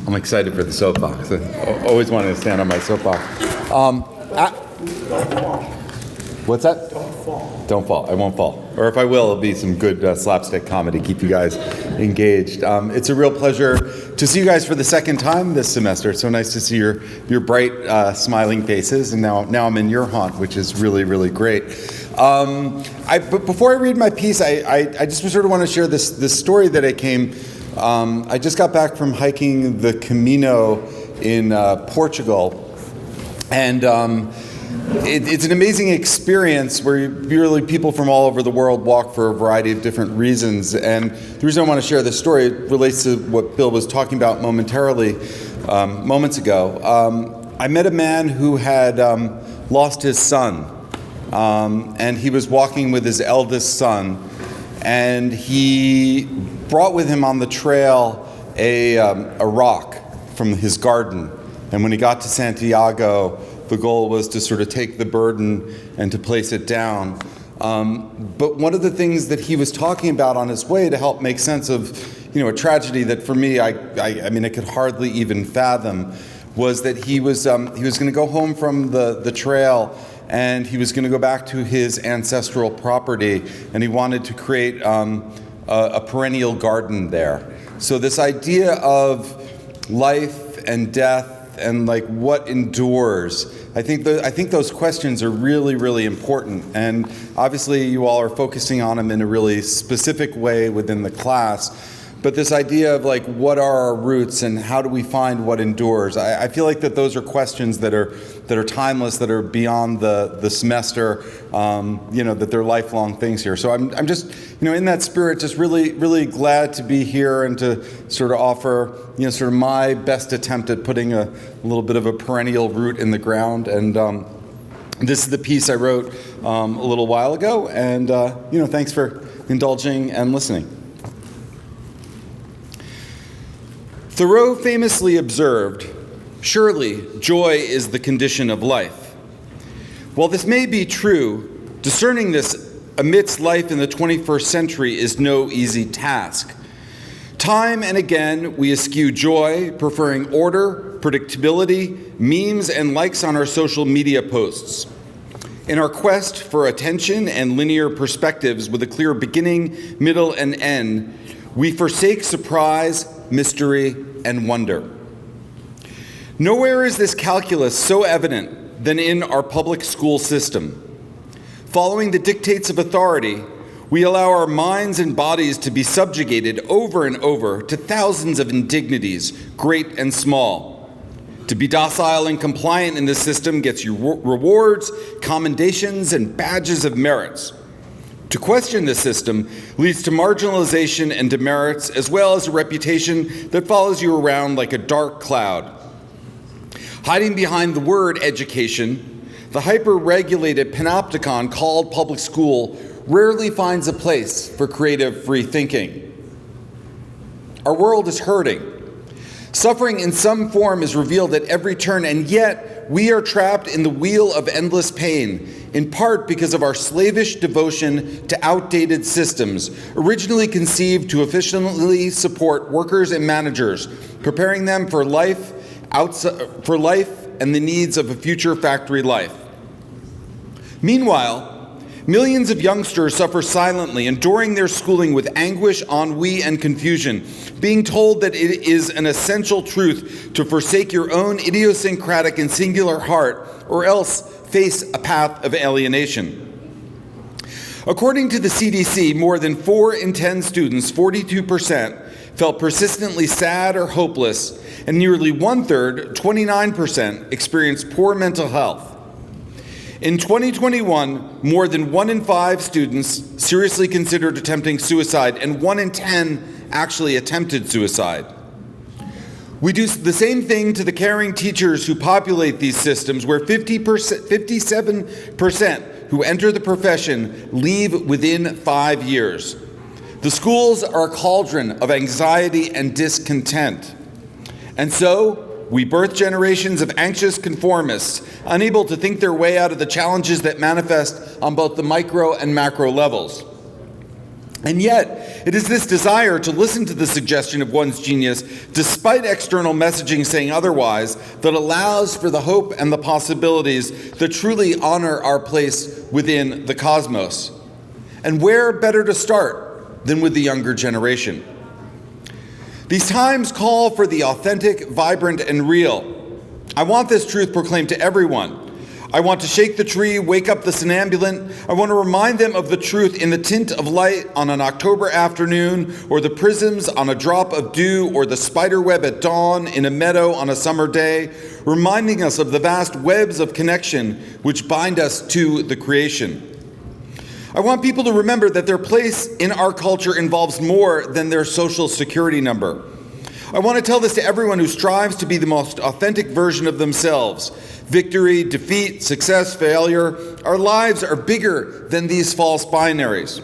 I'm excited for the soapbox. I always wanted to stand on my soapbox. What's that? Don't fall. I won't fall. Or if I will, it'll be some good slapstick comedy, keep you guys engaged. It's a real pleasure to see you guys for the second time this semester. It's so nice to see your bright, smiling faces. And now I'm in your haunt, which is really, really great. But before I read my piece, I just sort of want to share this story that I just got back from hiking the Camino in Portugal. And it's an amazing experience where really people from all over the world walk for a variety of different reasons. And the reason I want to share this story relates to what Bill was talking about momentarily, moments ago. I met a man who had lost his son, and he was walking with his eldest son, and he brought with him on the trail a rock from his garden. And when he got to Santiago, the goal was to sort of take the burden and to place it down. But one of the things that he was talking about on his way to help make sense of, a tragedy that for me, I mean, I could hardly even fathom, was that he was going to go home from the trail, and he was going to go back to his ancestral property, and he wanted to create a perennial garden there. So this idea of life and death and like what endures, I think those questions are really, really important. And obviously you all are focusing on them in a really specific way within the class. But this idea of like, what are our roots and how do we find what endures? I feel like that those are questions that are timeless, that are beyond the semester, that they're lifelong things here. So I'm just, in that spirit, just really, really glad to be here and to sort of offer, sort of my best attempt at putting a little bit of a perennial root in the ground. And this is the piece I wrote a little while ago. And, thanks for indulging and listening. Thoreau famously observed, "Surely joy is the condition of life." While this may be true, discerning this amidst life in the 21st century is no easy task. Time and again, we eschew joy, preferring order, predictability, memes, and likes on our social media posts. In our quest for attention and linear perspectives with a clear beginning, middle, and end, we forsake surprise, mystery, and wonder. Nowhere is this calculus so evident than in our public school system. Following the dictates of authority, we allow our minds and bodies to be subjugated over and over to thousands of indignities, great and small. To be docile and compliant in this system gets you rewards, commendations, and badges of merits. To question the system leads to marginalization and demerits, as well as a reputation that follows you around like a dark cloud. Hiding behind the word education, the hyper-regulated panopticon called public school rarely finds a place for creative free thinking. Our world is hurting. Suffering in some form is revealed at every turn, and yet we are trapped in the wheel of endless pain, in part because of our slavish devotion to outdated systems, originally conceived to efficiently support workers and managers, preparing them for life and the needs of a future factory life. Meanwhile, millions of youngsters suffer silently, enduring their schooling with anguish, ennui, and confusion, being told that it is an essential truth to forsake your own idiosyncratic and singular heart, or else face a path of alienation. According to the CDC, more than 4 in 10 students, 42%, felt persistently sad or hopeless, and nearly 1/3, 29%, experienced poor mental health. In 2021, more than 1 in 5 students seriously considered attempting suicide, and 1 in 10 actually attempted suicide. We do the same thing to the caring teachers who populate these systems, where 57% who enter the profession leave within 5 years. The schools are a cauldron of anxiety and discontent. And so, we birth generations of anxious conformists, unable to think their way out of the challenges that manifest on both the micro and macro levels. And yet, it is this desire to listen to the suggestion of one's genius, despite external messaging saying otherwise, that allows for the hope and the possibilities that truly honor our place within the cosmos. And where better to start than with the younger generation? These times call for the authentic, vibrant, and real. I want this truth proclaimed to everyone. I want to shake the tree, wake up the somnambulant. I want to remind them of the truth in the tint of light on an October afternoon, or the prisms on a drop of dew, or the spider web at dawn in a meadow on a summer day, reminding us of the vast webs of connection which bind us to the creation. I want people to remember that their place in our culture involves more than their social security number. I want to tell this to everyone who strives to be the most authentic version of themselves. Victory, defeat, success, failure, our lives are bigger than these false binaries.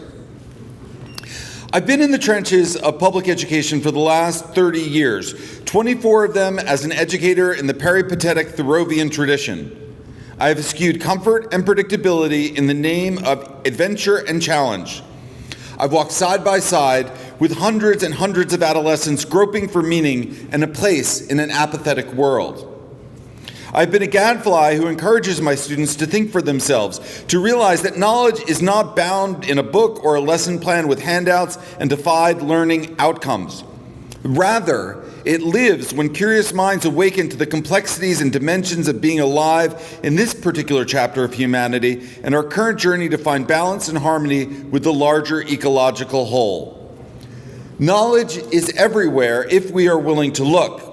I've been in the trenches of public education for the last 30 years, 24 of them as an educator in the peripatetic Thoreauvian tradition. I have eschewed comfort and predictability in the name of adventure and challenge. I've walked side by side with hundreds and hundreds of adolescents groping for meaning and a place in an apathetic world. I've been a gadfly who encourages my students to think for themselves, to realize that knowledge is not bound in a book or a lesson plan with handouts and defined learning outcomes. Rather, it lives when curious minds awaken to the complexities and dimensions of being alive in this particular chapter of humanity and our current journey to find balance and harmony with the larger ecological whole. Knowledge is everywhere if we are willing to look.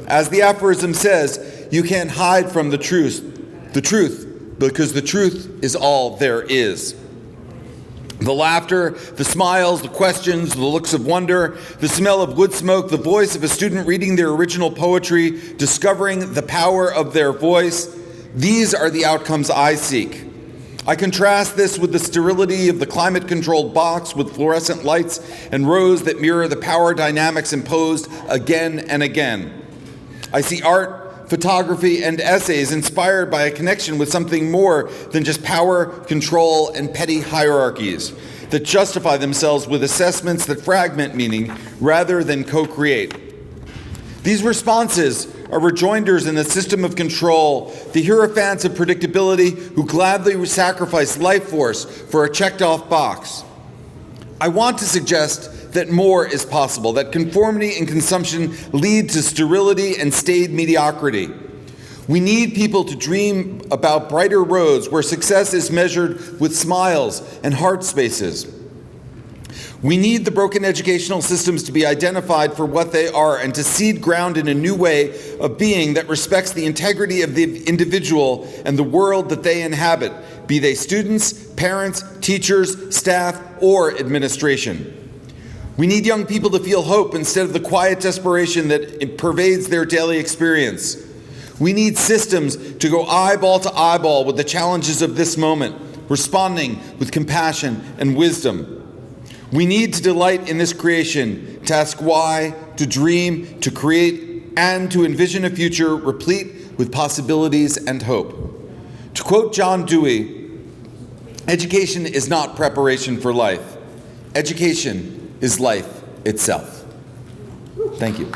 As the aphorism says, you can't hide from the truth, because the truth is all there is. The laughter, the smiles, the questions, the looks of wonder, the smell of wood smoke, the voice of a student reading their original poetry, discovering the power of their voice, these are the outcomes I seek. I contrast this with the sterility of the climate-controlled box with fluorescent lights and rows that mirror the power dynamics imposed again and again. I see art, photography, and essays inspired by a connection with something more than just power, control, and petty hierarchies that justify themselves with assessments that fragment meaning rather than co-create. These responses are rejoinders in the system of control, the hierophants of predictability who gladly sacrifice life force for a checked-off box. I want to suggest that more is possible, that conformity and consumption lead to sterility and staid mediocrity. We need people to dream about brighter roads where success is measured with smiles and heart spaces. We need the broken educational systems to be identified for what they are and to seed ground in a new way of being that respects the integrity of the individual and the world that they inhabit, be they students, parents, teachers, staff, or administration. We need young people to feel hope instead of the quiet desperation that pervades their daily experience. We need systems to go eyeball to eyeball with the challenges of this moment, responding with compassion and wisdom. We need to delight in this creation, to ask why, to dream, to create, and to envision a future replete with possibilities and hope. To quote John Dewey, education is not preparation for life. Education is life itself. Thank you.